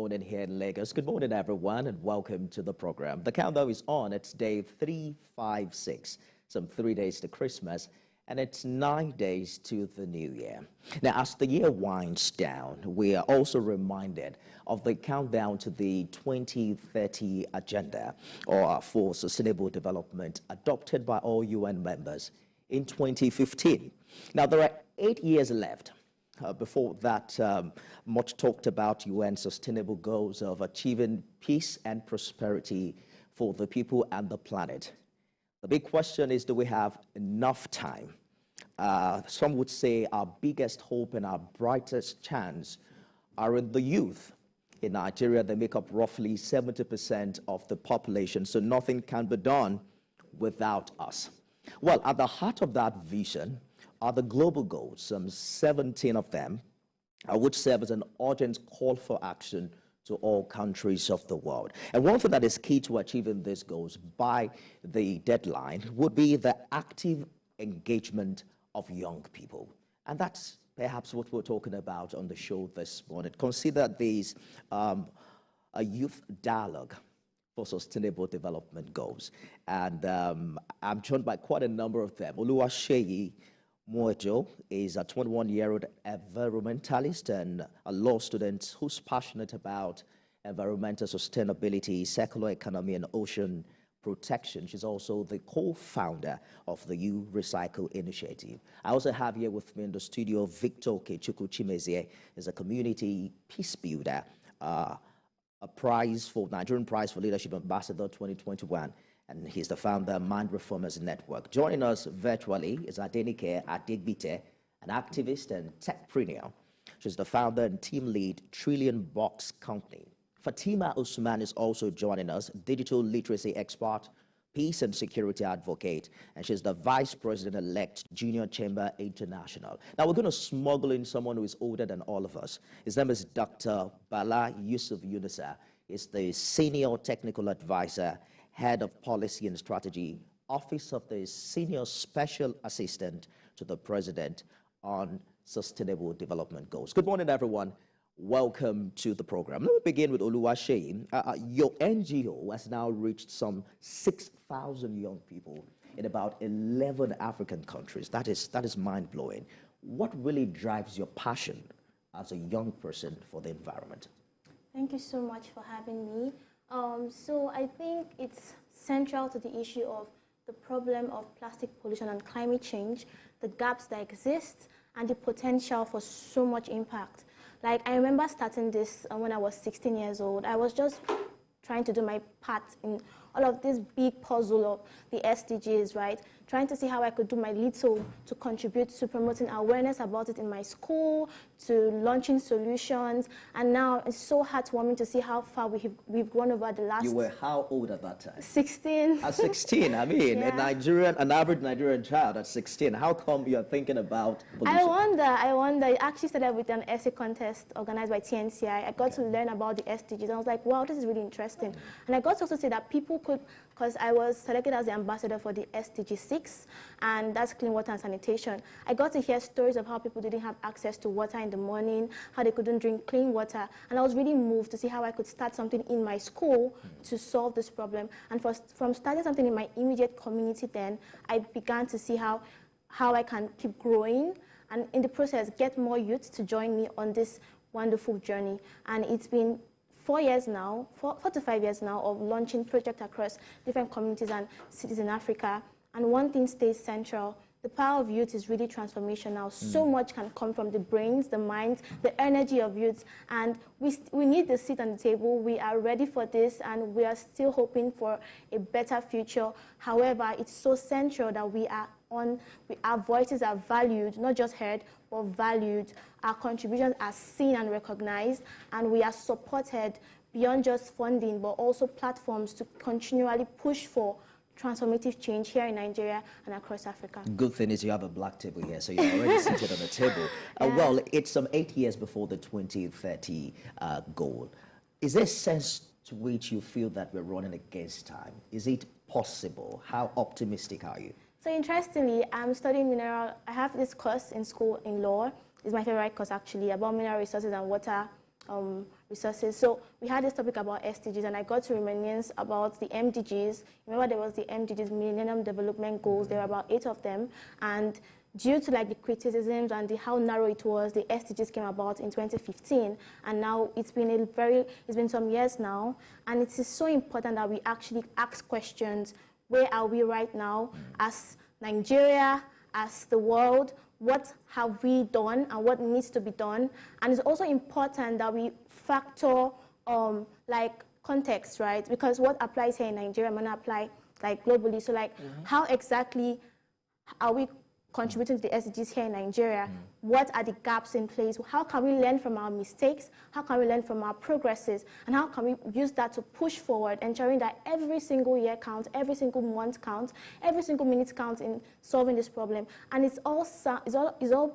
morning here in Lagos. Good morning, everyone, and welcome to the program. The countdown is on. It's day 356, some 3 days to Christmas, and it's 9 days to the new year. Now, as the year winds down, we are also reminded of the countdown to the 2030 agenda, or for sustainable development, adopted by all UN members in 2015. Now, there are 8 years left. Before that, much talked about UN sustainable goals of achieving peace and prosperity for the people and the planet. The big question is, do we have enough time? Some would say our biggest hope and our brightest chance are in the youth. In Nigeria, they make up roughly 70% of the population, so nothing can be done without us. Well, at the heart of that vision are the global goals, some 17 of them, which serve as an urgent call for action to all countries of the world. And one thing that is key to achieving these goals by the deadline would be the active engagement of young people. And that's perhaps what we're talking about on the show this morning. Consider these a youth dialogue for sustainable development goals. And I'm joined by quite a number of them. Oluwaseyi Mojo is a 21-year-old environmentalist and a law student who's passionate about environmental sustainability, circular economy, and ocean protection. She's also the co-founder of the You Recycle initiative. I also have here with me in the studio Victor Okechukwu Chimezie, is a community peace builder, a prize for Nigerian Prize for Leadership Ambassador 2021. And he's the founder of Mind Reformers Network. Joining us virtually is Adenike Adegbite, an activist and techpreneur. She's the founder and team lead Trillion Box Company. Fatima Usman is also joining us, digital literacy expert, peace and security advocate, and she's the vice president-elect Junior Chamber International. Now we're going to smuggle in someone who is older than all of us. His name is Dr. Bala Yusuf Yunusa. He's the senior technical advisor, head of policy and strategy, office of the senior special assistant to the president on sustainable development goals. Good morning, everyone. Welcome to the program. Let me begin with Oluwaseyi. Your NGO has now reached some 6,000 young people in about 11 African countries. That is mind-blowing. What really drives your passion as a young person for the environment? Thank you so much for having me. So I think it's central to the issue of the problem of plastic pollution and climate change, the gaps that exist, and the potential for so much impact. Like, I remember starting this when I was 16 years old. I was just trying to do my part in all of this big puzzle of the SDGs, right? Trying to see how I could do my little to contribute to promoting awareness about it in my school, to launching solutions. And now it's so heartwarming to see how far we've grown over the last... You were how old at that time? 16. At 16, I mean, Yeah. an average Nigerian child at 16. How come you're thinking about pollution? I wonder. It actually started with an essay contest organized by TNCI. I got to learn about the SDGs, and I was like, wow, this is really interesting. And I got to also see that people could, because I was selected as the ambassador for the SDG 6, and that's clean water and sanitation. I got to hear stories of how people didn't have access to water in the morning, how they couldn't drink clean water, and I was really moved to see how I could start something in my school to solve this problem. And from starting something in my immediate community then, I began to see how I can keep growing, and in the process get more youth to join me on this wonderful journey. And it's been 4 years now, 4 to 5 years now of launching projects across different communities and cities in Africa. And one thing stays central: the power of youth is really transformational. So much can come from the brains, the minds, the energy of youth. And we need the seat on the table. We are ready for this, and we are still hoping for a better future. However, it's so central that our voices are valued, not just heard, but valued. Our contributions are seen and recognized, and we are supported beyond just funding, but also platforms to continually push for transformative change here in Nigeria and across Africa. Good thing is you have a black table here, so you're already seated on the table. Well, it's some 8 years before the 2030 goal. Is there a sense to which you feel that we're running against time? Is it possible? How optimistic are you? So interestingly, I'm studying mineral. I have this course in school in law. It's my favorite course actually, about mineral resources and water resources. So we had this topic about SDGs, and I got to reminisce about the MDGs. Remember, there was the MDGs, Millennium Development Goals. There were about 8 of them, and due to like the criticisms and how narrow it was, the SDGs came about in 2015, and now it's been some years now, and it is so important that we actually ask questions. Where are we right now as Nigeria, as the world? What have we done and what needs to be done? And it's also important that we factor like context, right? Because what applies here in Nigeria may not apply like globally. So like how exactly are we contributing to the SDGs here in Nigeria? What are the gaps in place? How can we learn from our mistakes? How can we learn from our progresses? And how can we use that to push forward, ensuring that every single year counts, every single month counts, every single minute counts in solving this problem? And it's all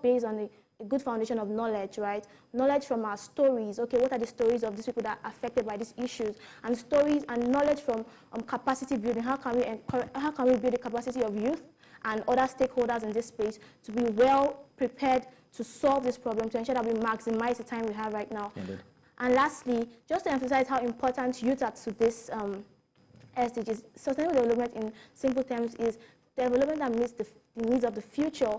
based on a good foundation of knowledge, right? Knowledge from our stories. Okay, what are the stories of these people that are affected by these issues? And stories and knowledge from capacity building. How can we build the capacity of youth and other stakeholders in this space to be well prepared to solve this problem, to ensure that we maximize the time we have right now. Indeed. And lastly, just to emphasize how important youth are to this SDGs, sustainable development in simple terms is development that meets the needs of the future,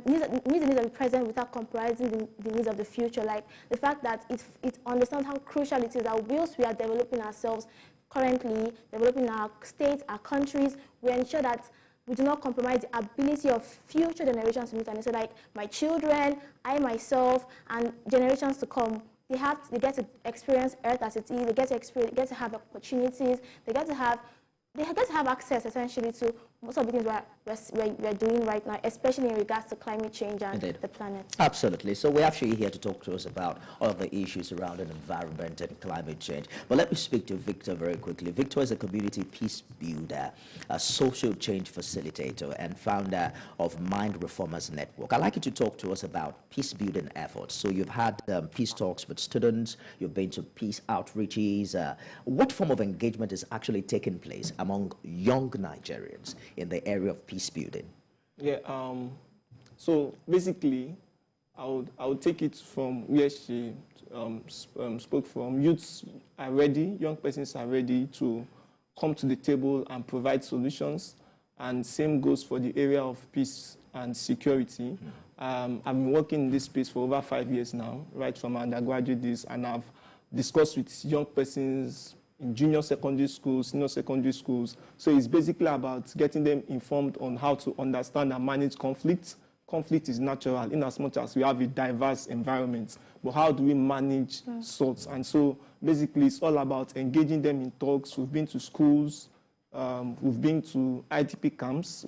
meets the needs of the present without compromising the needs of the future. Like the fact that it understands how crucial it is that whilst we are developing ourselves currently, developing our states, our countries, we ensure that we do not compromise the ability of future generations to meet. And so like my children, I myself, and generations to come, they get to experience Earth as it is. They get to have opportunities. They get to have access essentially to most of the things we're doing right now, especially in regards to climate change and the planet. Absolutely. So we're actually here to talk to us about all of the issues surrounding environment and climate change. But let me speak to Victor very quickly. Victor is a community peace builder, a social change facilitator, and founder of Mind Reformers Network. I'd like you to talk to us about peace building efforts. So you've had peace talks with students, you've been to peace outreaches. What form of engagement is actually taking place among young Nigerians in the area of peace building? Yeah, so basically, I would take it from where she spoke from. Youths are ready, young persons are ready to come to the table and provide solutions, and same goes for the area of peace and security. I've been working in this space for over 5 years now, right from undergraduate days, and I've discussed with young persons in junior secondary schools, senior secondary schools. So it's basically about getting them informed on how to understand and manage conflict. Conflict is natural in as much as we have a diverse environment, but how do we manage sorts? And so basically it's all about engaging them in talks. We've been to schools, we've been to IDP camps.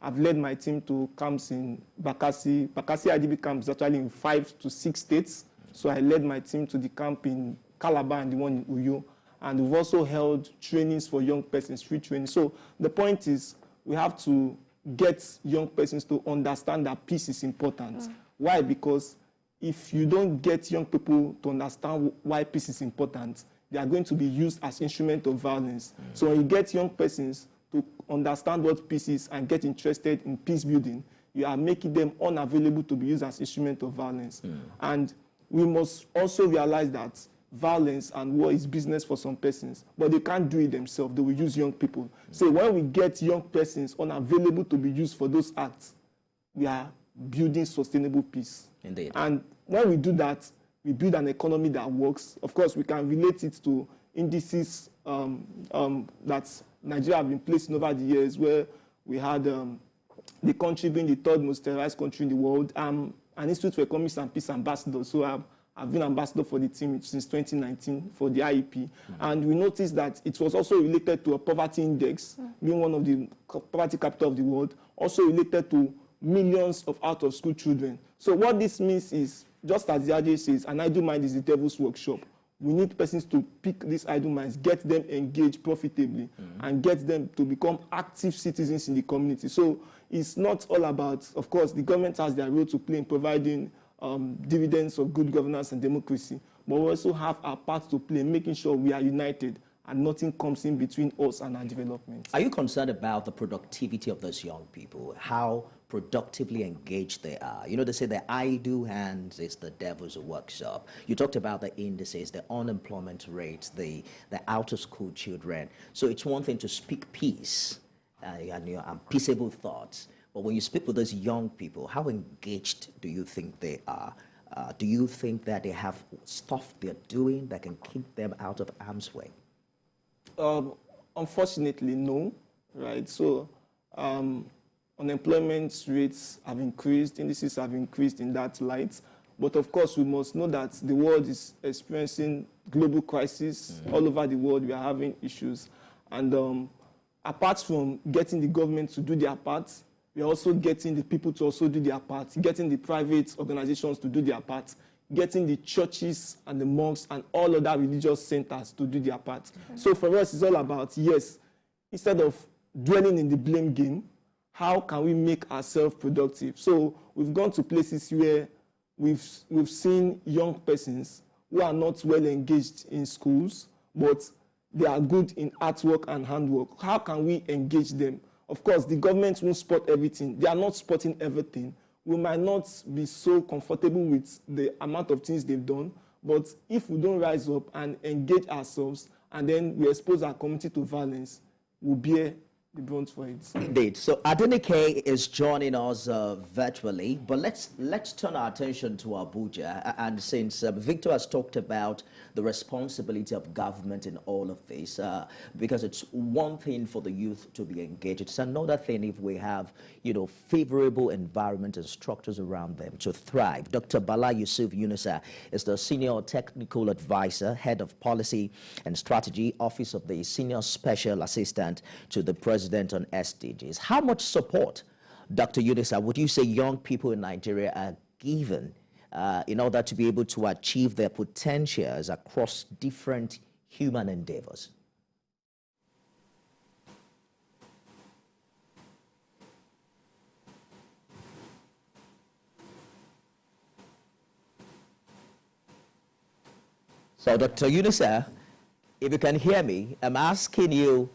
I've led my team to camps in Bakassi. Bakassi IDP camps is actually in 5 to 6 states. So I led my team to the camp in Calabar and the one in Uyo. And we've also held trainings for young persons, free training. So the point is we have to get young persons to understand that peace is important. Why? Because if you don't get young people to understand why peace is important, they are going to be used as instrument of violence. So when you get young persons to understand what peace is and get interested in peace building, you are making them unavailable to be used as instrument of violence. And we must also realize that violence and war is business for some persons, but they can't do it themselves. They will use young people. So when we get young persons unavailable to be used for those acts, we are building sustainable peace. Indeed. And when we do that, we build an economy that works. Of course, we can relate it to indices that Nigeria have been placing over the years, where we had the country being the 3rd most terrorized country in the world. An Institute for Economics and Peace ambassador, so I've been ambassador for the team since 2019 for the IEP. And we noticed that it was also related to a poverty index, being one of the poverty capital of the world, also related to millions of out-of-school children. So what this means is, just as the RJ says, an idle mind is the devil's workshop. We need persons to pick these idle minds, get them engaged profitably, and get them to become active citizens in the community. So it's not all about, of course, the government has their role to play in providing dividends of good governance and democracy, but we also have our part to play, making sure we are united and nothing comes in between us and our development. Are you concerned about the productivity of those young people? How productively engaged they are. You know, they say the idle hands is the devil's workshop. You talked about the indices, the unemployment rates, the out-of-school children. So it's one thing to speak peace and peaceable thoughts. But when you speak with those young people, how engaged do you think they are? Do you think that they have stuff they're doing that can keep them out of harm's way? Unfortunately, no. Right. So unemployment rates have increased, indices have increased in that light. But of course, we must know that the world is experiencing global crisis. All over the world, we are having issues. And apart from getting the government to do their part, we are also getting the people to also do their part, getting the private organizations to do their part, getting the churches and the mosques and all other religious centers to do their part. So for us, it's all about, yes, instead of dwelling in the blame game, how can we make ourselves productive? So we've gone to places where we've seen young persons who are not well engaged in schools, but they are good in artwork and handwork. How can we engage them? Of course, the government won't spot everything. They are not spotting everything. We might not be so comfortable with the amount of things they've done, but if we don't rise up and engage ourselves, and then we expose our community to violence, we'll bear the brunt for it. Indeed. So Adenike is joining us virtually, but let's turn our attention to Abuja. And since Victor has talked about the responsibility of government in all of this, because it's one thing for the youth to be engaged, it's another thing if we have, you know, favorable environment and structures around them to thrive. Dr. Bala Yusuf Yunusa is the Senior Technical Advisor, Head of Policy and Strategy, Office of the Senior Special Assistant to the President on SDGs. How much support, Dr. Yunusa, would you say young people in Nigeria are given in order to be able to achieve their potentials across different human endeavors? So, Dr. Yunusa, if you can hear me, I'm asking you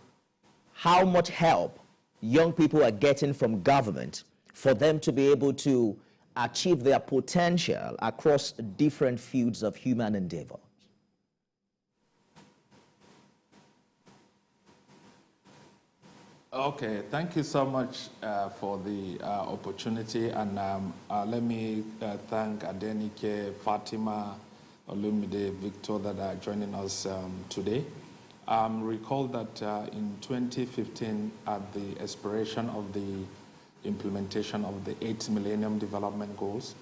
how much help young people are getting from government for them to be able to achieve their potential across different fields of human endeavor. Okay, thank you so much for the opportunity, and let me thank Adenike, Fatima, Olumide, Victor that are joining us today. Recall that in 2015, at the expiration of the implementation of the 8 Millennium Development Goals,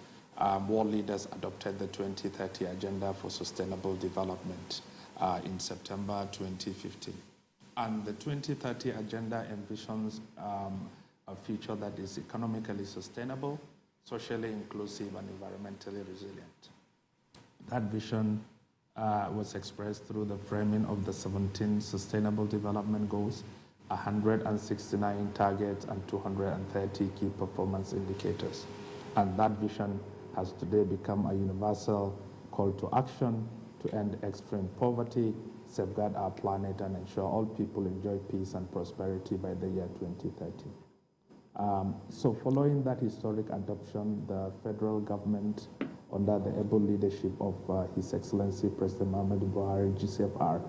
world leaders adopted the 2030 Agenda for Sustainable Development in September 2015. And the 2030 Agenda envisions a future that is economically sustainable, socially inclusive, and environmentally resilient. That vision was expressed through the framing of the 17 Sustainable Development Goals, 169 targets, and 230 key performance indicators. And that vision has today become a universal call to action to end extreme poverty, safeguard our planet, and ensure all people enjoy peace and prosperity by the year 2030. So following that historic adoption, the federal government, under the able leadership of His Excellency President Muhammadu Buhari, GCFR,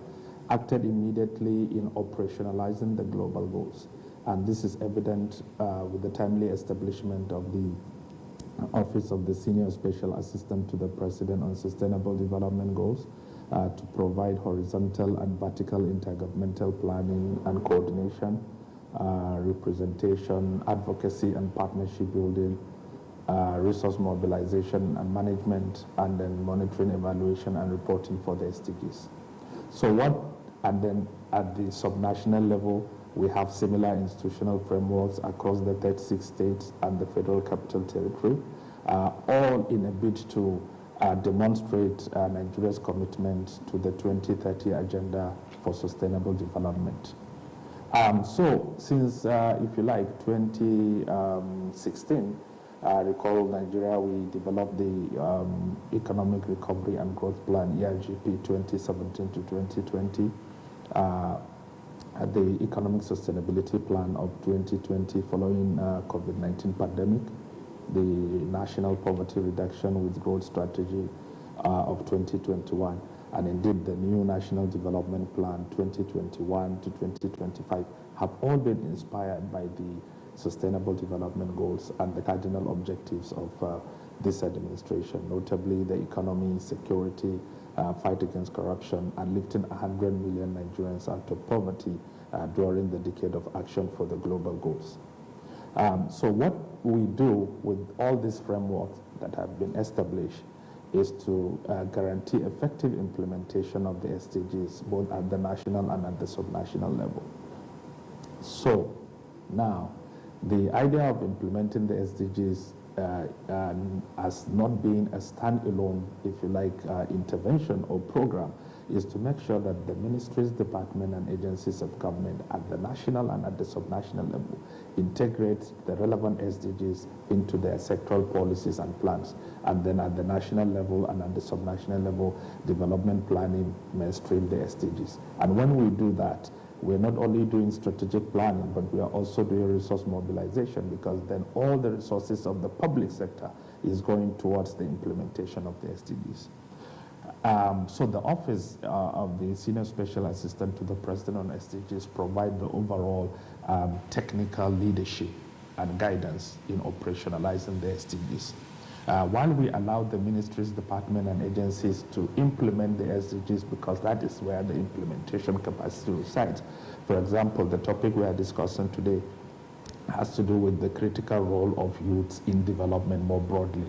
acted immediately in operationalizing the global goals. And this is evident with the timely establishment of the Office of the Senior Special Assistant to the President on Sustainable Development Goals to provide horizontal and vertical intergovernmental planning and coordination, representation, advocacy and partnership building, resource mobilization and management, and then monitoring, evaluation, and reporting for the SDGs. So and then at the subnational level, we have similar institutional frameworks across the 36 states and the Federal Capital Territory, all in a bid to demonstrate Nigeria's commitment to the 2030 Agenda for Sustainable Development. So since, if you like, 2016, recall Nigeria, we developed the Economic Recovery and Growth Plan, ERGP 2017 to 2020. the Economic Sustainability Plan of 2020 following COVID-19 pandemic, the National Poverty Reduction with Growth Strategy of 2021, and indeed the new National Development Plan 2021 to 2025 have all been inspired by the Sustainable Development Goals and the cardinal objectives of this administration, notably the economy, security, fight against corruption, and lifting 100 million Nigerians out of poverty during the decade of action for the global goals. So what we do with all these frameworks that have been established is to guarantee effective implementation of the SDGs, both at the national and at the subnational level. So now, the idea of implementing the SDGs as not being a standalone, if you like, intervention or program is to make sure that the ministries, departments, and agencies of government at the national and at the subnational level integrate the relevant SDGs into their sectoral policies and plans. And then at the national level and at the subnational level, development planning mainstream the SDGs. And when we do that, we're not only doing strategic planning, but we are also doing resource mobilization, because then all the resources of the public sector is going towards the implementation of the SDGs. So the Office of the Senior Special Assistant to the President on SDGs provide the overall technical leadership and guidance in operationalizing the SDGs. While we allow the ministries, departments, and agencies to implement the SDGs, because that is where the implementation capacity resides. For example, the topic we are discussing today has to do with the critical role of youths in development more broadly,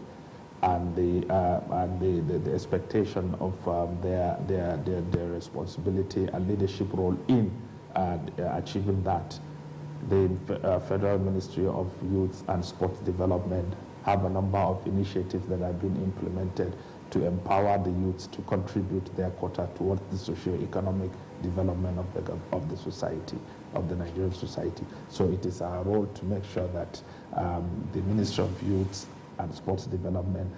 and the expectation of their responsibility and leadership role in achieving that. The Federal Ministry of Youth and Sports Development have a number of initiatives that have been implemented to empower the youths to contribute their quota towards the socio-economic development of the society, of the Nigerian society. So it is our role to make sure that the Ministry of Youth and Sports Development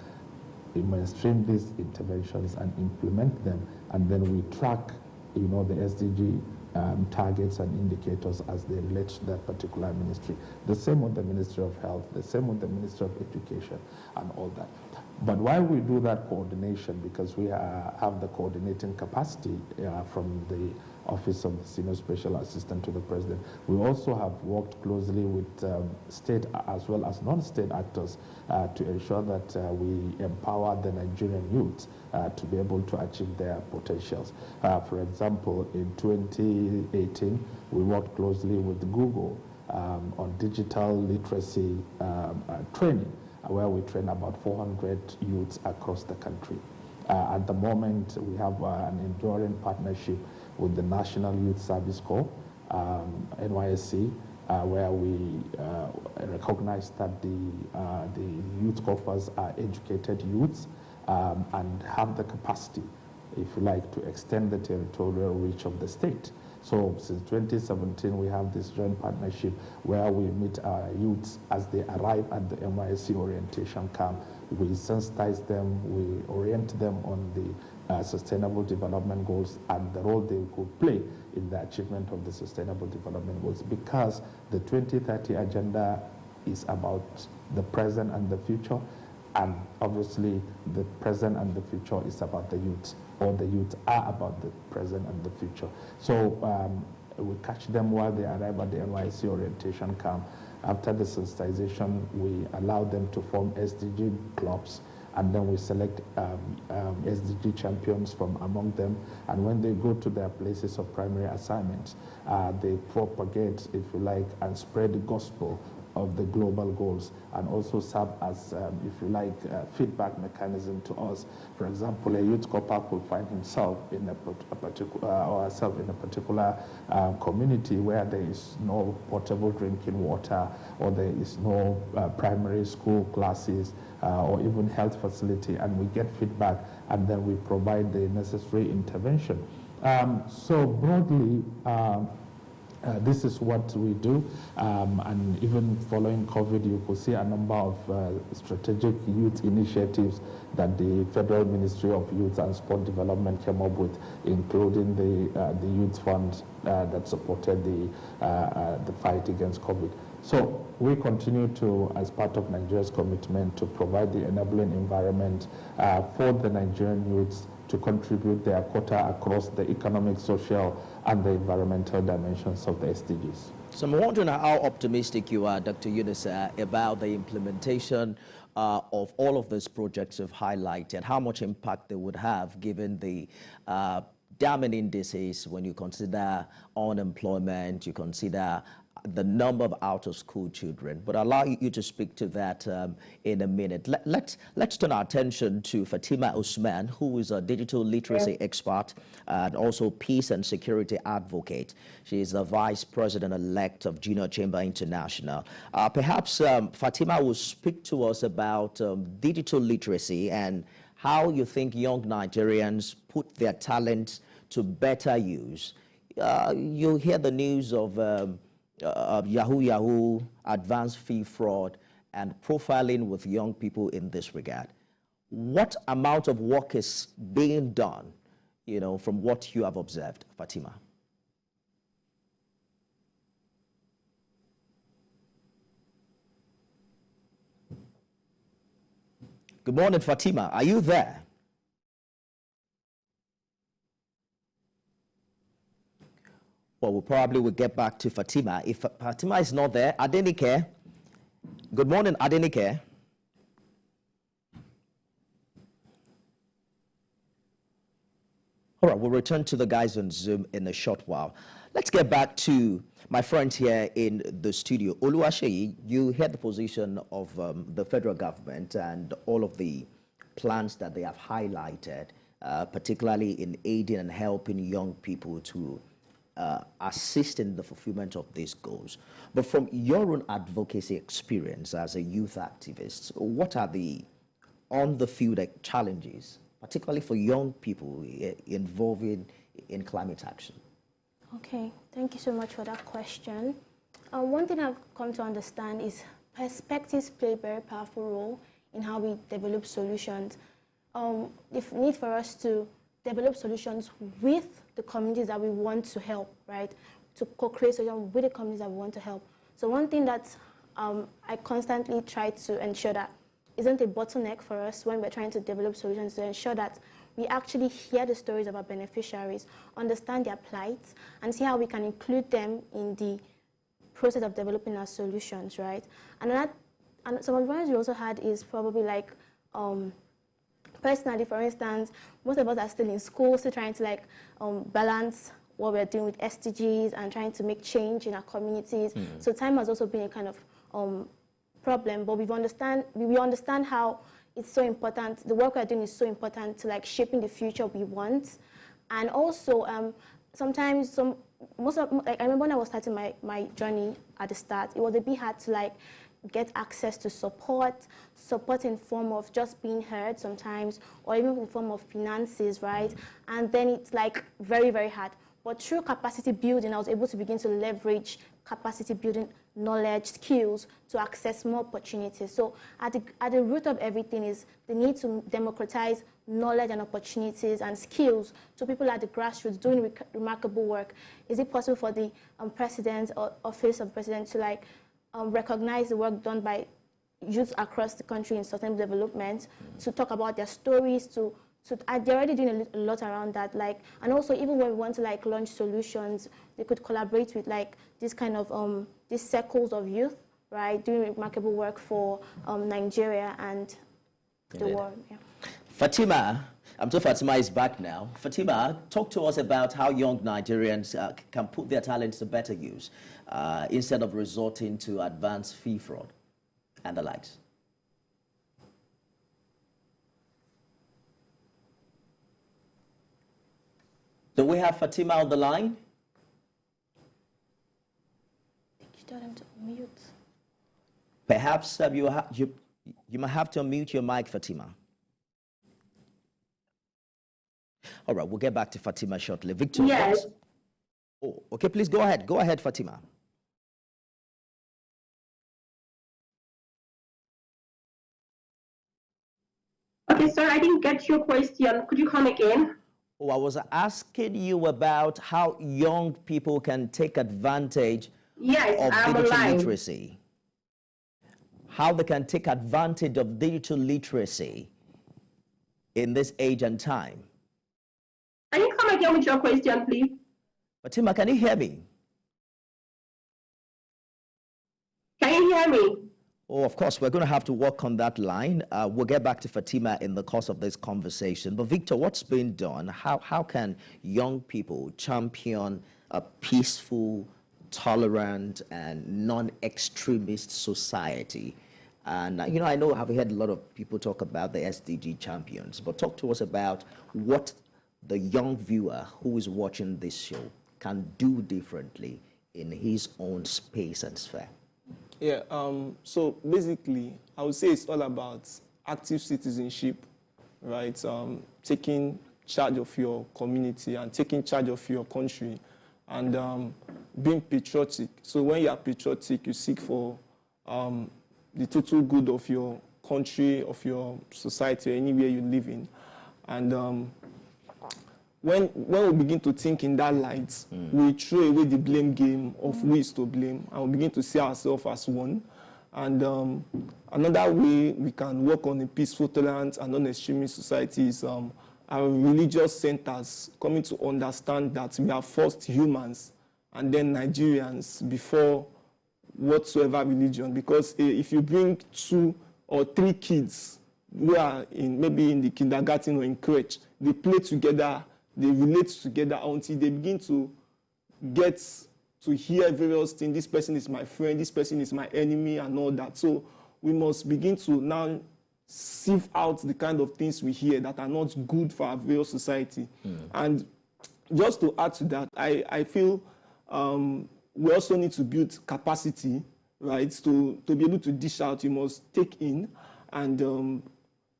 mainstream these interventions and implement them, and then we track, the SDG targets and indicators as they relate to that particular ministry. The same with the Ministry of Health, the same with the Ministry of Education, and all that. But while we do that coordination, because we have the coordinating capacity from the Office of the Senior Special Assistant to the President, we also have worked closely with state as well as non-state actors to ensure that we empower the Nigerian youth to be able to achieve their potentials. For example, in 2018, we worked closely with Google on digital literacy training, where we train about 400 youths across the country. At the moment, we have an enduring partnership with the National Youth Service Corps, NYSC, where we recognize that the youth corps are educated youths and have the capacity, if you like, to extend the territorial reach of the state. So since 2017, we have this joint partnership where we meet our youths as they arrive at the NYSC orientation camp. We sensitize them, we orient them on the Sustainable Development Goals and the role they could play in the achievement of the Sustainable Development Goals, because the 2030 agenda is about the present and the future, and obviously the present and the future is about the youth, or the youth are about the present and the future. So we catch them while they arrive at the NYSC orientation camp. After the sensitization, we allow them to form SDG clubs, and then we select SDG champions from among them. And when they go to their places of primary assignments, they propagate, if you like, and spread the gospel of the global goals, and also serve as, if you like, feedback mechanism to us. For example, a youth corps could find himself in a particular, or herself in a particular community where there is no potable drinking water, or there is no primary school classes, or even health facility, and we get feedback, and then we provide the necessary intervention. So broadly, This is what we do, and even following COVID, you could see a number of strategic youth initiatives that the Federal Ministry of Youth and Sport Development came up with, including the Youth Fund that supported the fight against COVID. So we continue to, as part of Nigeria's commitment, to provide the enabling environment for the Nigerian youths to contribute their quota across the economic, social, and the environmental dimensions of the SDGs. So I'm wondering how optimistic you are, Dr. Yunus, about the implementation of all of these projects you've highlighted, how much impact they would have given the damning indices when you consider unemployment, you consider the number of out-of-school children. But I'll allow you to speak to that in a minute. Let's turn our attention to Fatima Usman, who is a digital literacy expert and also peace and security advocate. She is the vice president-elect of Junior Chamber International. Perhaps Fatima will speak to us about digital literacy and how you think young Nigerians put their talents to better use. You hear the news of Yahoo, advanced fee fraud, and profiling with young people in this regard. What amount of work is being done, from what you have observed, Fatima? Good morning, Fatima. Are you there? Well, we probably will get back to Fatima. If Fatima is not there, Adenike. Good morning, Adenike. All right, we'll return to the guys on Zoom in a short while. Let's get back to my friend here in the studio. Oluwaseyi, you heard the position of the federal government and all of the plans that they have highlighted, particularly in aiding and helping young people to assist in the fulfillment of these goals. But from your own advocacy experience as a youth activist, what are the on-the-field challenges, particularly for young people involved in climate action? Okay, thank you so much for that question. One thing I've come to understand is perspectives play a very powerful role in how we develop solutions. The need for us to develop solutions with the communities that we want to help, right? To co-create solutions with the communities that we want to help. So one thing that I constantly try to ensure that isn't a bottleneck for us when we're trying to develop solutions, to ensure that we actually hear the stories of our beneficiaries, understand their plights, and see how we can include them in the process of developing our solutions, right? And some advice we also had is probably like, personally, for instance, most of us are still in school, still trying to balance what we're doing with SDGs and trying to make change in our communities. So time has also been a kind of problem, but we understand how it's so important. The work we're doing is so important to shaping the future we want. And also, sometimes I remember when I was starting my journey at the start, it was a bit hard to get access to support in form of just being heard sometimes, or even in form of finances, right? And then it's very, very hard. But through capacity building, I was able to begin to leverage capacity building knowledge, skills to access more opportunities. So at the root of everything is the need to democratize knowledge and opportunities and skills to people at the grassroots doing remarkable work. Is it possible for the president or office of president to recognize the work done by youth across the country in sustainable development, to talk about their stories, they're already doing a lot around that, and also even when we want to launch solutions, they could collaborate with this kind of these circles of youth, right, doing remarkable work for Nigeria and the world. Yeah. Fatima, I'm told Fatima is back now. Fatima, talk to us about how young Nigerians can put their talents to better use instead of resorting to advanced fee fraud and the likes. Do we have Fatima on the line? I think you told him to mute. Perhaps you might have to unmute your mic, Fatima. All right, we'll get back to Fatima shortly. Victor, yes. Oh, okay, please go ahead. Go ahead, Fatima. Okay, sir, I didn't get your question. Could you come again? Oh, I was asking you about how young people can take advantage Yes, of I'm digital alive. literacy. How they can take advantage of digital literacy in this age and time. Can you come again with your question, please? Fatima, can you hear me? Can you hear me? Oh, of course, we're going to have to work on that line. We'll get back to Fatima in the course of this conversation. But Victor, what's been done? How can young people champion a peaceful, tolerant, and non-extremist society? And, I know I've heard a lot of people talk about the SDG champions, but talk to us about what the young viewer who is watching this show can do differently in his own space and sphere. Yeah, so basically, I would say it's all about active citizenship, right? Taking charge of your community and taking charge of your country and being patriotic. So when you are patriotic, you seek for the total good of your country, of your society, anywhere you live in. And when we begin to think in that light, we throw away the blame game of who is to blame, and we begin to see ourselves as one. And another way we can work on a peaceful, tolerant, and non-extremist society is our religious centers coming to understand that we are first humans and then Nigerians before whatsoever religion. Because if you bring 2 or 3 kids who are maybe in the kindergarten or in crèche, they play together, they relate together until they begin to get to hear various things. This person is my friend, this person is my enemy, and all that. So we must begin to now sieve out the kind of things we hear that are not good for our various society. And just to add to that, I feel we also need to build capacity, right? To be able to dish out, you must take in. And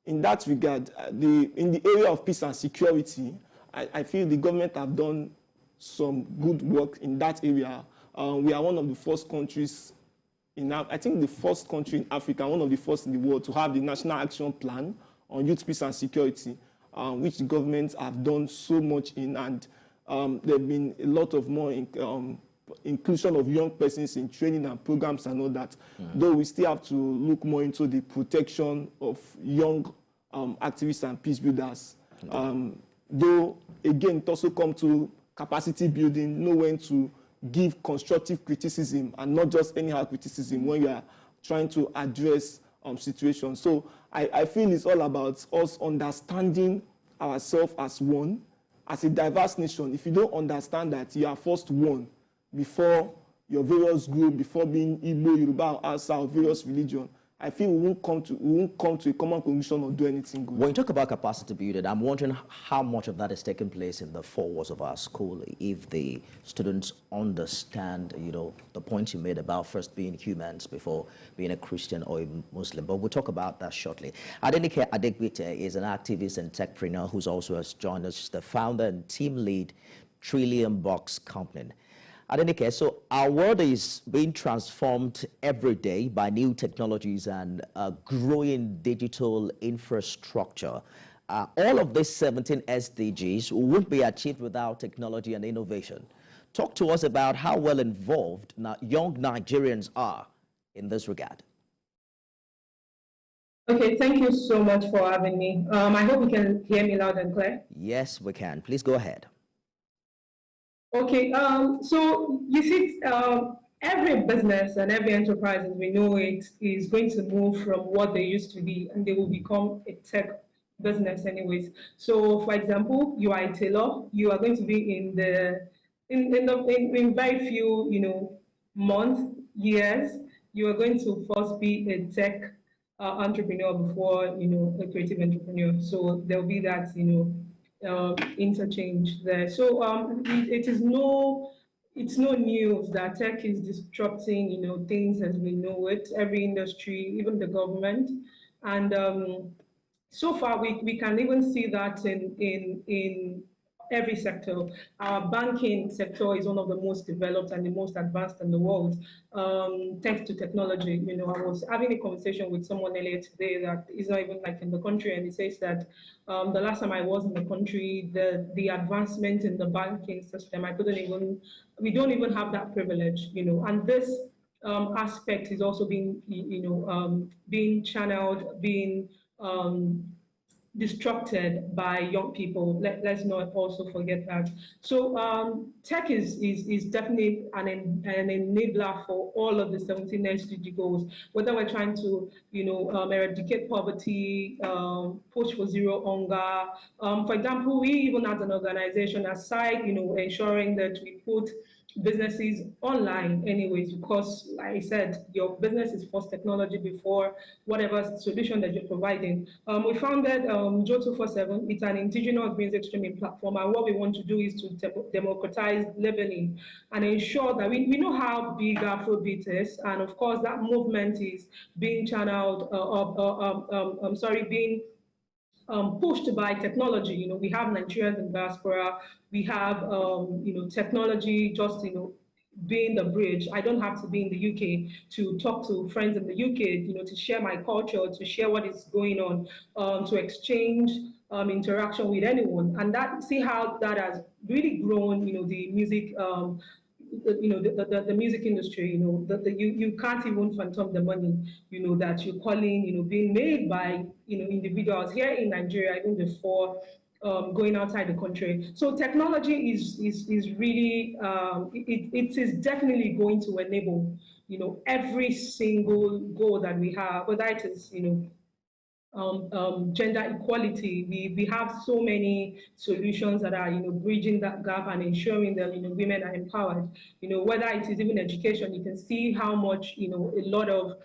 in that regard, in the area of peace and security, I feel the government have done some good work in that area. We are one of the first countries I think the first country in Africa, one of the first in the world to have the National Action Plan on Youth Peace and Security, which the governments have done so much in, and there have been a lot of more inclusion of young persons in training and programs and all that, though we still have to look more into the protection of young activists and peace builders. Though, again, it also comes to capacity building, know when to give constructive criticism and not just anyhow criticism when you are trying to address situations. So I feel it's all about us understanding ourselves as one, as a diverse nation. If you don't understand that you are first one before your various group, before being Igbo, Yoruba, or Hausa, or various religion, I feel we won't come to a common conclusion or do anything good. When you talk about capacity building, I'm wondering how much of that is taking place in the 4 walls of our school. If the students understand, the point you made about first being humans before being a Christian or a Muslim. But we'll talk about that shortly. Adenike Adegbite is an activist and techpreneur who's also has joined us, the founder and team lead Trillium Box Company. Adenike, so our world is being transformed every day by new technologies and growing digital infrastructure. All of these 17 SDGs won't be achieved without technology and innovation. Talk to us about how well involved young Nigerians are in this regard. Okay, thank you so much for having me. I hope you can hear me loud and clear. Yes, we can. Please go ahead. Okay, so you see, every business and every enterprise as we know it is going to move from what they used to be, and they will become a tech business anyways. So for example, you are a tailor, you are going to be in very few, months, years, you are going to first be a tech entrepreneur before, a creative entrepreneur. So there'll be that, interchange there. So it's no news that tech is disrupting, things as we know it, every industry, even the government. And so far, we can even see that in every sector. Our banking sector is one of the most developed and the most advanced in the world, thanks to technology. You know, I was having a conversation with someone earlier today that is not even like in the country, and he says that the last time I was in the country, the advancement in the banking system, we don't even have that privilege, you know, and this aspect is also being, being channeled, being disrupted by young people. Let's not also forget that. So tech is definitely an enabler for all of the 17 SDG goals, whether we're trying to, eradicate poverty, push for zero hunger. For example, we even as an organization, aside, ensuring that we put businesses online anyways, because like I said, your business is first technology before whatever solution that you're providing. We founded Joe 247. It's an indigenous music streaming platform, and what we want to do is to democratize leveling and ensure that we know how big Afrobeat is, and of course that movement is being channeled, being pushed by technology. You know, we have Nigerians in diaspora. We have, technology just, being the bridge. I don't have to be in the UK to talk to friends in the UK, to share my culture, to share what is going on, to exchange interaction with anyone. And see how that has really grown, the music, the music industry, you can't even phantom the money, that you're calling, being made by, individuals here in Nigeria, even before going outside the country. So technology is really, it is definitely going to enable, every single goal that we have, whether it is, gender equality. We have so many solutions that are, bridging that gap and ensuring that, women are empowered. Whether it is even education, you can see how much, a lot of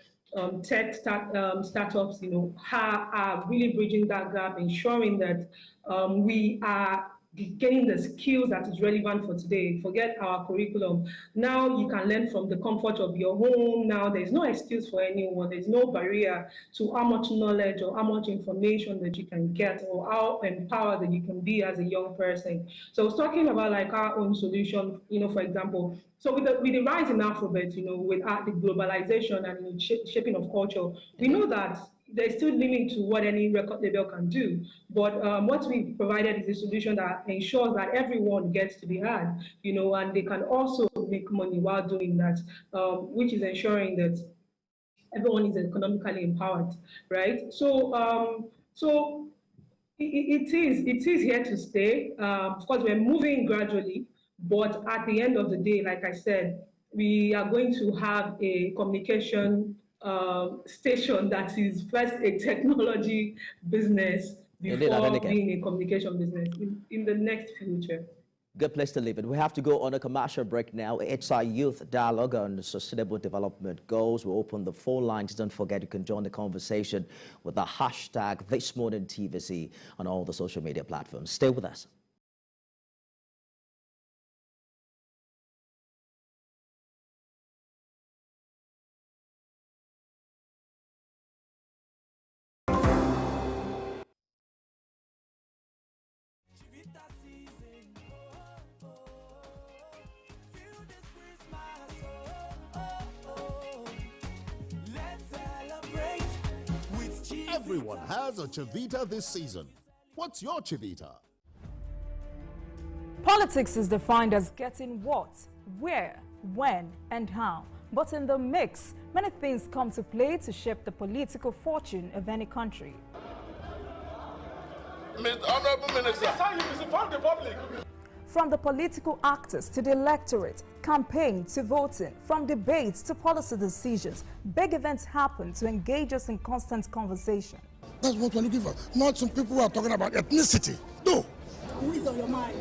tech startups, are really bridging that gap, ensuring that we are getting the skills that is relevant for today. Forget our curriculum. Now you can learn from the comfort of your home. Now there's no excuse for anyone. There's no barrier to how much knowledge or how much information that you can get or how empowered that you can be as a young person. So I was talking about like our own solution, for example. So with the rise in Afrobeat, with the globalization and shaping of culture, we know that there's still limit to what any record label can do. But what we provided is a solution that ensures that everyone gets to be heard, and they can also make money while doing that, which is ensuring that everyone is economically empowered, right? So, it is here to stay. Of course, we're moving gradually, but at the end of the day, like I said, we are going to have a communication station that is first a technology business before being a communication business in the next future. Good place to leave it. We have to go on a commercial break now. It's our youth dialogue on sustainable development goals. We'll open the phone lines. Don't forget you can join the conversation with the hashtag ThisMorningTVC on all the social media platforms. Stay with us. Everyone has a Chivita this season. What's your Chivita? Politics is defined as getting what, where, when, and how. But in the mix, many things come to play to shape the political fortune of any country. Honorable Minister, this is how you misinform the public. From the political actors to the electorate, campaign to voting, from debates to policy decisions, big events happen to engage us in constant conversation. That's what we're looking for. Not some people who are talking about ethnicity. No. Who is on your mind?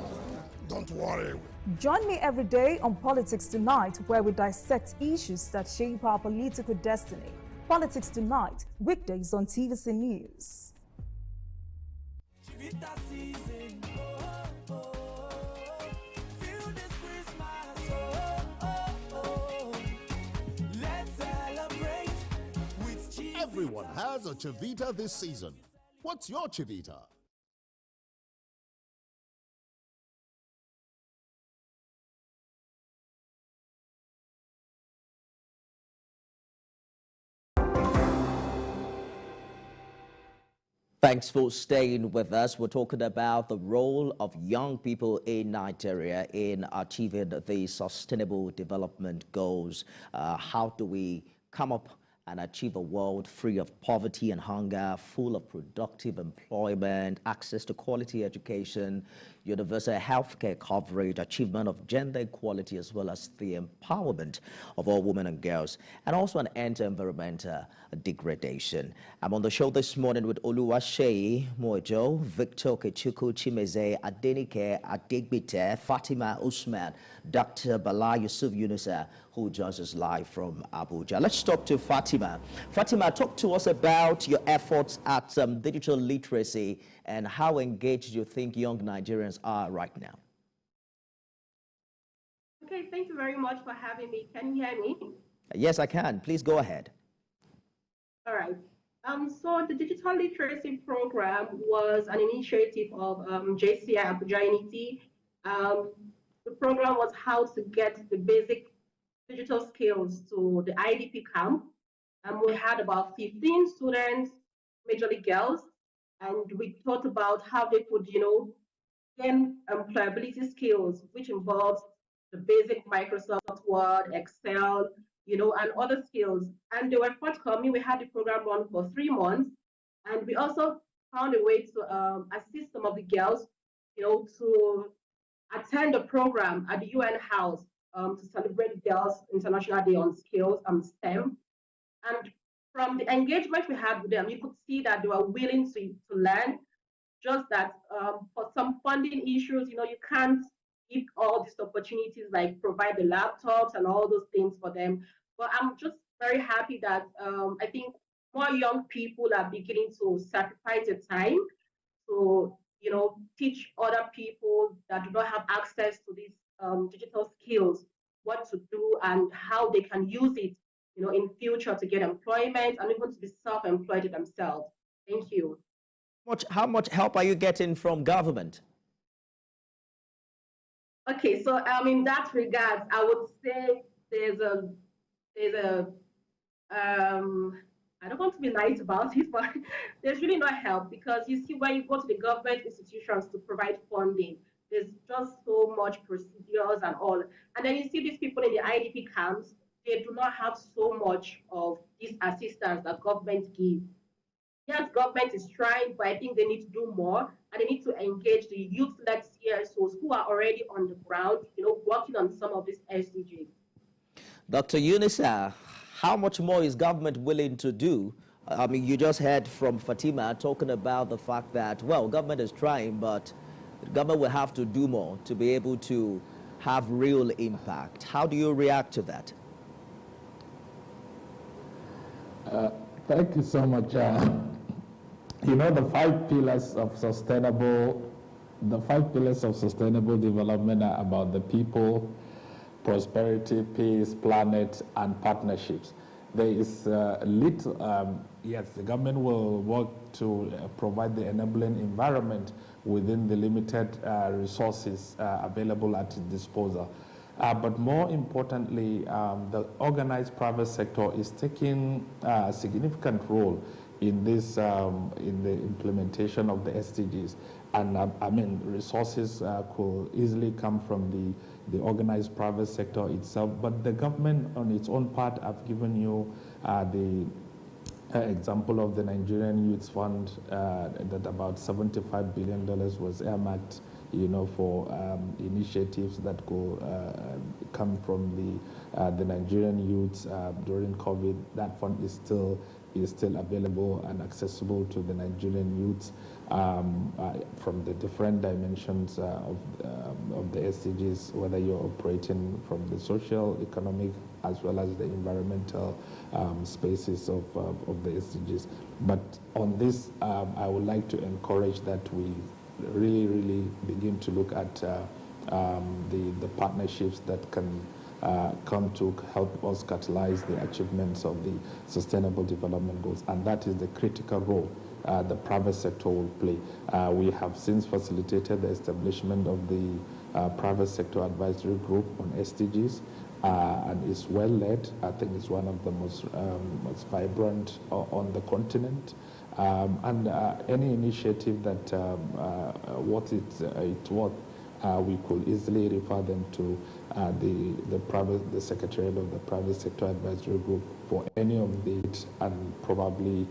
Don't worry. Join me every day on Politics Tonight, where we dissect issues that shape our political destiny. Politics Tonight, weekdays on TVC News. Everyone has a Chivita this season. What's your Chivita? Thanks for staying with us. We're talking about the role of young people in Nigeria in achieving the Sustainable Development Goals. How do we come up and achieve a world free of poverty and hunger, full of productive employment, access to quality education, universal healthcare coverage, achievement of gender equality, as well as the empowerment of all women and girls, and also an end to environmental degradation. I'm on the show this morning with Oluwaseyi Mojo, Victor Kechuku Chimeze, Adenike Adegbite, Fatima Usman, Dr. Bala Yusuf Yunusa, who joins us live from Abuja. Let's talk to Fatima. Fatima, talk to us about your efforts at digital literacy and how engaged you think young Nigerians are right now. Okay, thank you very much for having me. Can you hear me? Yes, I can. Please go ahead. All right. So the digital literacy program was an initiative of JCI Abuja Unity. The program was how to get the basic digital skills to the IDP camp. We had about 15 students, majorly girls, and we thought about how they could, gain employability skills, which involves the basic Microsoft Word, Excel, and other skills. And they were forthcoming. We had the program run for 3 months, and we also found a way to assist some of the girls, to attend the program at the UN House to celebrate the Girls' International Day on Skills and STEM. And from the engagement we had with them, you could see that they were willing to learn, just that for some funding issues, you can't give all these opportunities, like provide the laptops and all those things for them. But I'm just very happy that I think more young people are beginning to sacrifice their time to, teach other people that do not have access to these digital skills, what to do and how they can use it, in future to get employment and even to be self-employed themselves. Thank you. How much help are you getting from government? Okay, so in that regard, I would say there's a I don't want to be nice about it, but there's really no help, because you see, when you go to the government institutions to provide funding, there's just so much procedures and all. And then you see these people in the IDP camps, they do not have so much of this assistance that government gives. Yes, government is trying, but I think they need to do more, and they need to engage the youth-led CSOs who are already on the ground, working on some of these SDGs. Dr. Yunusa, how much more is government willing to do? I mean, you just heard from Fatima talking about the fact that, well, government is trying, but the government will have to do more to be able to have real impact. How do you react to that? Thank you so much. The 5 pillars of sustainable development are about the people, prosperity, peace, planet, and partnerships. There is yes, the government will work to provide the enabling environment within the limited resources available at its disposal. But more importantly, the organized private sector is taking a significant role in this, in the implementation of the SDGs. And I mean, resources could easily come from the organized private sector itself, but the government on its own part, I've given you the example of the Nigerian Youth Fund, that about $75 billion was earmarked, for initiatives that could come from the Nigerian youths during COVID. That fund is still available and accessible to the Nigerian youths from the different dimensions of the SDGs, whether you're operating from the social, economic, as well as the environmental spaces of the SDGs. But on this, I would like to encourage that we really begin to look at the partnerships that can come to help us catalyze the achievements of the Sustainable Development Goals, and that is the critical role the private sector will play. We have since facilitated the establishment of the Private Sector Advisory Group on SDGs, and is well led. I think it's one of the most vibrant on the continent. And any initiative that what it's worth, we could easily refer them to the Secretariat of the Private Sector Advisory Group for any of these and probably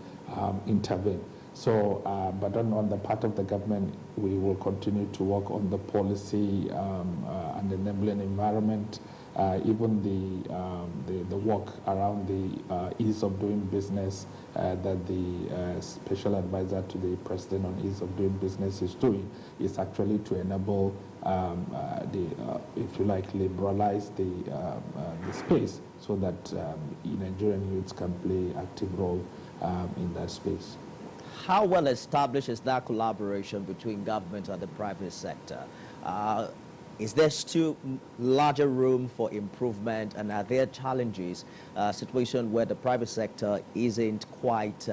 intervene. So, but on the part of the government, we will continue to work on the policy and enabling environment, even the work around the ease of doing business that the special advisor to the president on ease of doing business is doing is actually to enable if you like, liberalize the space so that Nigerian youths can play active role in that space. How well established is that collaboration between government and the private sector? Is there still larger room for improvement, and are there challenges, situation where the private sector isn't quite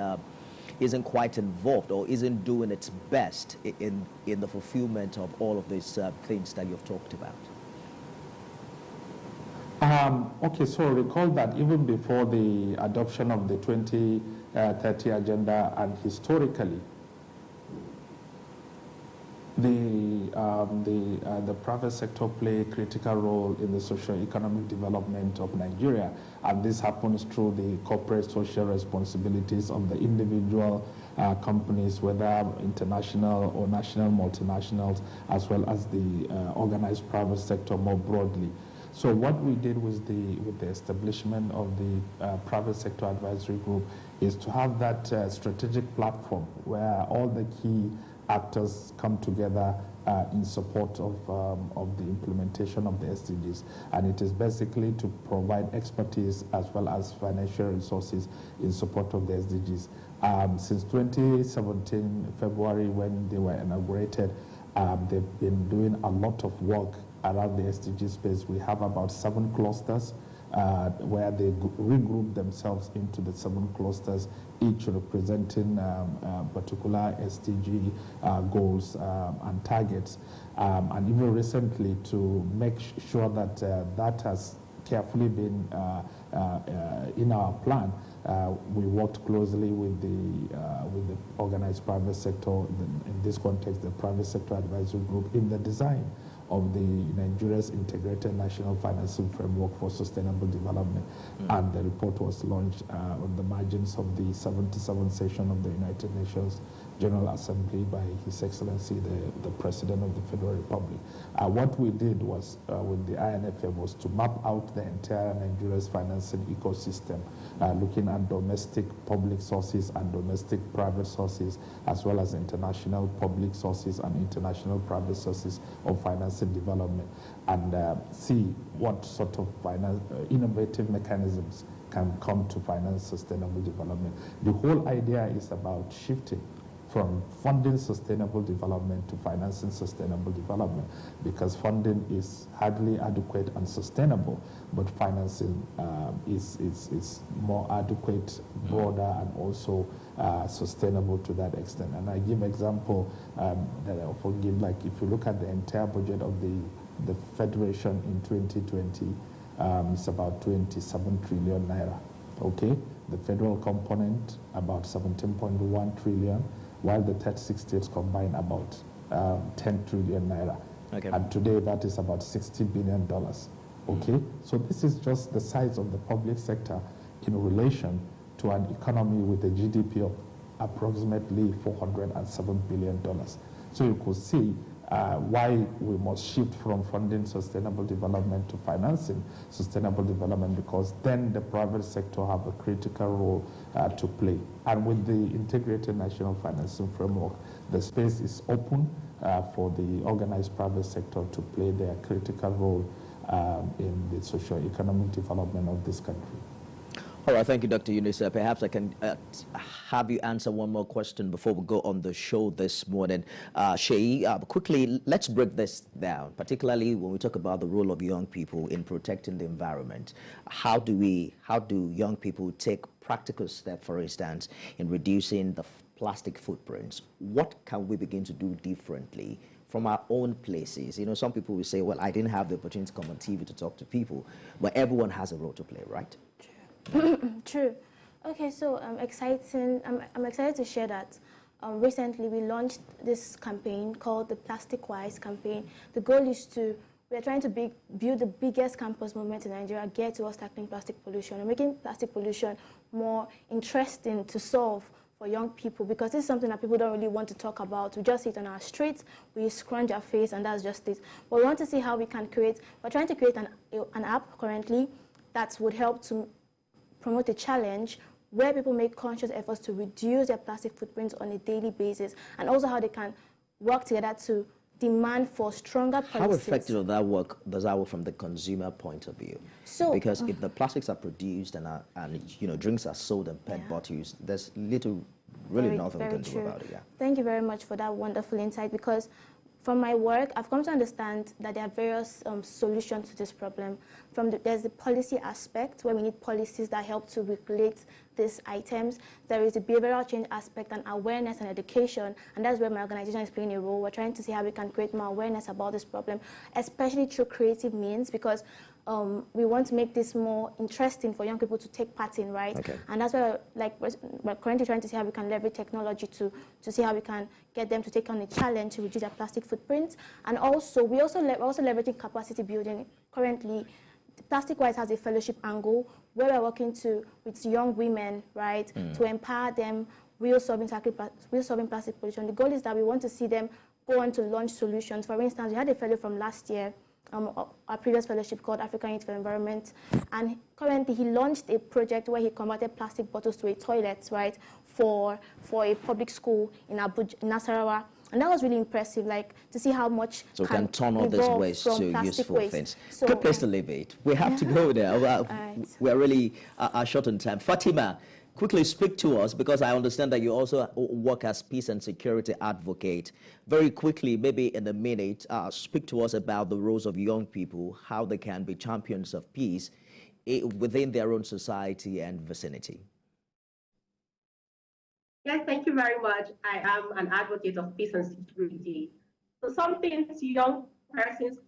involved or isn't doing its best in the fulfillment of all of these things that you've talked about? Okay, so recall that even before the adoption of the 2030 agenda, and historically, the private sector play a critical role in the socio-economic development of Nigeria, and this happens through the corporate social responsibilities of the individual companies, whether international or national multinationals, as well as the organized private sector more broadly. So what we did with the establishment of the private sector advisory group is to have that strategic platform where all the key actors come together in support of the implementation of the SDGs. And it is basically to provide expertise as well as financial resources in support of the SDGs. Since 2017, February, when they were inaugurated, they've been doing a lot of work around the SDG space. We have about 7 clusters where they regroup themselves into the 7 clusters, each representing particular SDG goals and targets. And even recently, to make sure that that has carefully been in our plan, we worked closely with the organized private sector, in this context, the private sector advisory group, in the design of the Nigeria's integrated national financing framework for sustainable development. And the report was launched on the margins of the 77th session of the United Nations General Assembly by His Excellency, the President of the Federal Republic. What we did was, with the INFM, was to map out the entire Nigeria's financing ecosystem, looking at domestic public sources and domestic private sources, as well as international public sources and international private sources of financing development, and see what sort of innovative mechanisms can come to finance sustainable development. The whole idea is about shifting from funding sustainable development to financing sustainable development, because funding is hardly adequate and sustainable, but financing is more adequate, broader, and also sustainable to that extent. And I give example that I often give, like if you look at the entire budget of the Federation in 2020, it's about 27 trillion naira, okay? The federal component, about 17.1 trillion, while the 36 states combine about 10 trillion naira. Okay. And today that is about $60 billion, okay? So this is just the size of the public sector in relation to an economy with a GDP of approximately $407 billion. So you could see why we must shift from funding sustainable development to financing sustainable development, because then the private sector have a critical role to play. And with the integrated national financing framework, the space is open for the organized private sector to play their critical role in the socio-economic development of this country. All right, thank you, Dr. Eunice. Perhaps I can have you answer one more question before we go on the show this morning. Sheyi, quickly, let's break this down, particularly when we talk about the role of young people in protecting the environment. How do young people take practical steps, for instance, in reducing the plastic footprints? What can we begin to do differently from our own places. You know, some people will say, well, I didn't have the opportunity to come on TV to talk to people, but everyone has a role to play, right? True. Okay, so I'm excited to share that recently we launched this campaign called the Plastic Wise campaign. The goal is we are trying to build the biggest campus movement in Nigeria, geared towards tackling plastic pollution and making plastic pollution more interesting to solve for young people, because this is something that people don't really want to talk about. We just see it on our streets, we scrunch our face, and that's just it. But we want to see how we can we're trying to create an app currently that would help to promote a challenge where people make conscious efforts to reduce their plastic footprints on a daily basis, and also how they can work together to demand for stronger policies. How effective does that work from the consumer point of view? So, because if the plastics are produced and you know, drinks are sold in PET bottles, there's nothing we can do about it. Yeah. Thank you very much for that wonderful insight, because from my work, I've come to understand that there are various solutions to this problem. There's the policy aspect, where we need policies that help to regulate these items. There is the behavioral change aspect and awareness and education, and that's where my organization is playing a role. We're trying to see how we can create more awareness about this problem, especially through creative means, because we want to make this more interesting for young people to take part in, right? Okay. And that's why we're currently trying to see how we can leverage technology to see how we can get them to take on a challenge to reduce their plastic footprint. And also, we're also leveraging capacity building. Currently, Plastic Wise has a fellowship angle where we're working with young women, right, to empower them, real solving plastic pollution. The goal is that we want to see them go on to launch solutions. For instance, we had a fellow from last year, our previous fellowship called African Youth for Environment, and currently he launched a project where he converted plastic bottles to a toilet, right, for a public school in Abuja, Nasarawa. And that was really impressive, like to see how much we can turn all these waste to useful things. So, good place to leave it. We have to go there. We're really short on time. Fatima, quickly speak to us, because I understand that you also work as peace and security advocate. Very quickly, maybe in a minute, speak to us about the roles of young people, how they can be champions of peace within their own society and vicinity. Yes, thank you very much. I am an advocate of peace and security. So some things young persons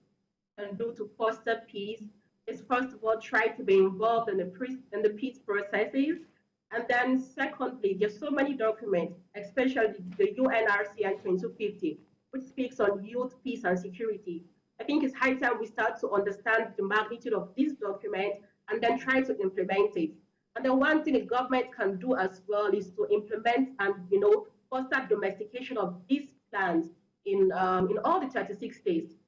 can do to foster peace is, first of all, try to be involved in the peace processes. And then secondly, there's so many documents, especially the UNRCN 2250, which speaks on youth, peace, and security. I think it's high time we start to understand the magnitude of this document and then try to implement it. And then one thing the government can do as well is to implement and, you know, foster domestication of these plans in all the 36 states.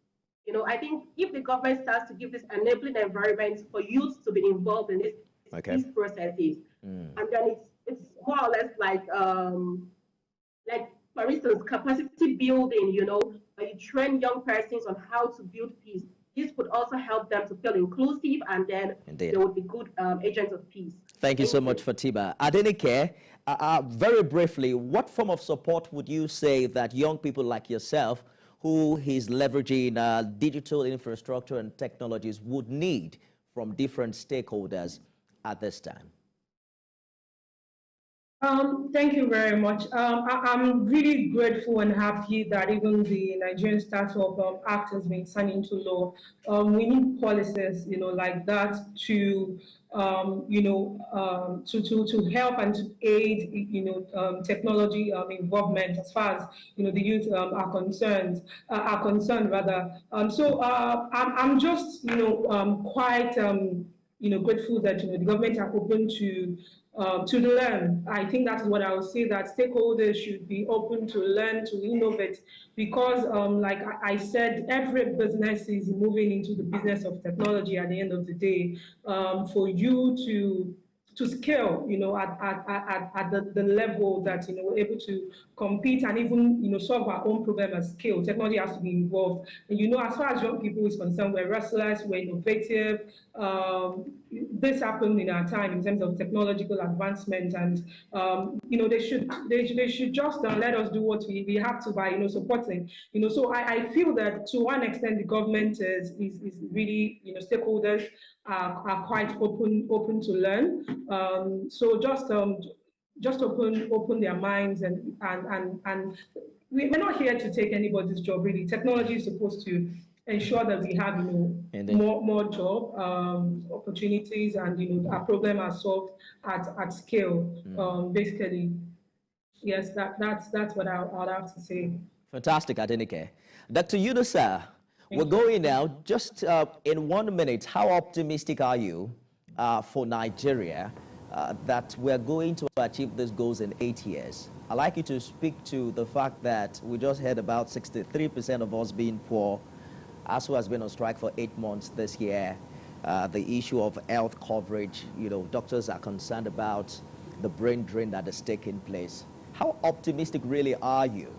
You know, I think if the government starts to give this enabling environment for youth to be involved in these processes, and then it's more or less like for instance, capacity building. You know, you train young persons on how to build peace. This would also help them to feel inclusive, and then they would be good agents of peace. Thank you so much, Fatima. Adenike, very briefly, what form of support would you say that young people like yourself, who is leveraging digital infrastructure and technologies, would need from different stakeholders at this time? Thank you very much. I'm really grateful and happy that even the Nigerian Startup Act has been signed into law. We need policies, you know, like that to, to help and to aid, you know, technology involvement as far as, you know, the youth are concerned rather. I'm just, you know, quite, you know, grateful that, you know, the government are open to learn. I think that's what I would say, that stakeholders should be open to learn, to innovate, because like I said, every business is moving into the business of technology at the end of the day. For you to scale, you know, at the level that, you know, we're able to compete and even, you know, solve our own problem at scale, technology has to be involved. And, you know, as far as young people is concerned, we're restless, we're innovative. This happened in our time in terms of technological advancement, and you know, they should just let us do what we have to by, you know, supporting. You know, so I feel that to one extent the government is really, you know, stakeholders are quite open to learn. So just open their minds and we're not here to take anybody's job, really. Technology is supposed to ensure that we have, more job opportunities, and our problem are solved at scale. Basically, yes, that's what I'll have to say. Fantastic, Adenike. Dr. Yunusa, we're going now. Just in 1 minute, how optimistic are you for Nigeria that we're going to achieve these goals in 8 years? I'd like you to speak to the fact that we just heard about 63% of us being poor. ASU has been on strike for 8 months this year. The issue of health coverage, doctors are concerned about the brain drain that is taking place. How optimistic really are you?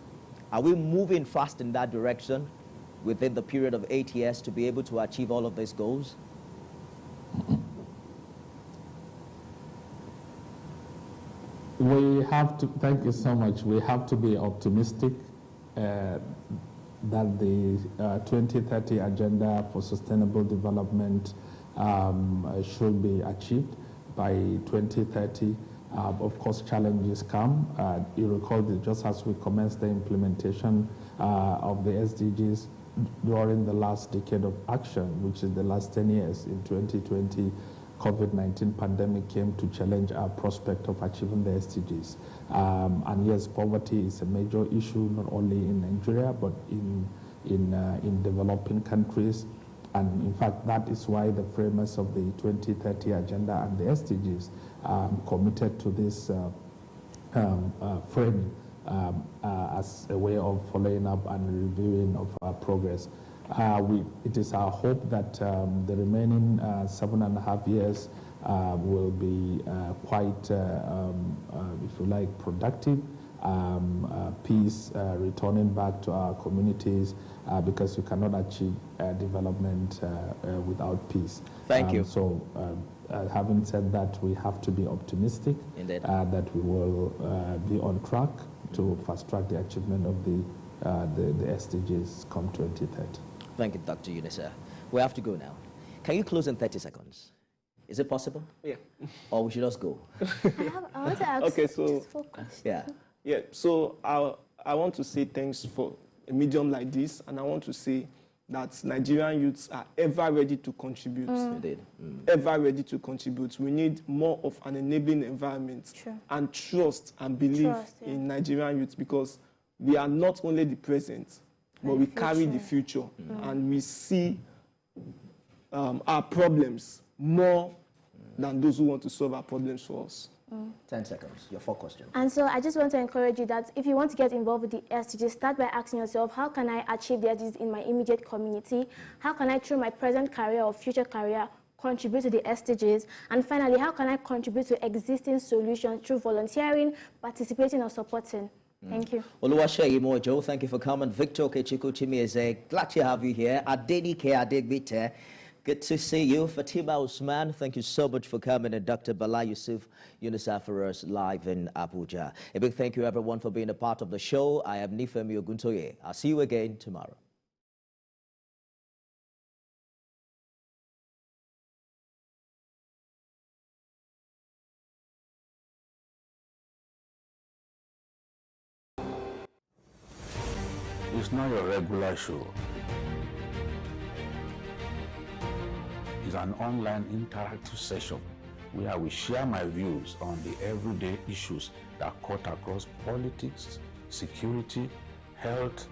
Are we moving fast in that direction within the period of 8 years to be able to achieve all of these goals? We have to, thank you so much. We have to be optimistic that the 2030 Agenda for Sustainable Development should be achieved by 2030. Of course, challenges come. You recall that just as we commenced the implementation of the SDGs during the last decade of action, which is the last 10 years, in 2020, COVID-19 pandemic came to challenge our prospect of achieving the SDGs. And yes, poverty is a major issue, not only in Nigeria, but in developing countries. And in fact, that is why the framers of the 2030 Agenda and the SDGs committed to this frame as a way of following up and reviewing of our progress. It is our hope that the remaining 7.5 years will be quite, if you like, productive. Peace, returning back to our communities, because you cannot achieve development without peace. Thank you. So, having said that, we have to be optimistic that we will be on track to fast-track the achievement of the SDGs come 2030. Thank you, Dr. Yunusa. We have to go now. Can you close in 30 seconds? Is it possible? Yeah. Or we should just go? I want to ask. Okay, so just focus. Yeah. So I want to say thanks for a medium like this, and I want to say that Nigerian youths are ever ready to contribute. Indeed. Ever ready to contribute. We need more of an enabling environment and trust and belief in Nigerian youths, because we are not only the present, but we carry the future, and we see our problems more than those who want to solve our problems for us. 10 seconds, your 4 questions. And so I just want to encourage you that if you want to get involved with the SDGs, start by asking yourself, how can I achieve the SDGs in my immediate community? How can I, through my present career or future career, contribute to the SDGs? And finally, how can I contribute to existing solutions through volunteering, participating, or supporting? Thank you. Oluwaseyi Mojo, thank you for coming. Victor Okechukwu Chimieze, glad to have you here. Adenike Adegbite, good to see you. Fatima Usman, thank you so much for coming. And Dr. Bala Yusuf Yunusa for us live in Abuja. A big thank you, everyone, for being a part of the show. I am Nifemi Oguntoye. I'll see you again tomorrow. It's not your regular show. It's an online interactive session where we share my views on the everyday issues that cut across politics, security, health,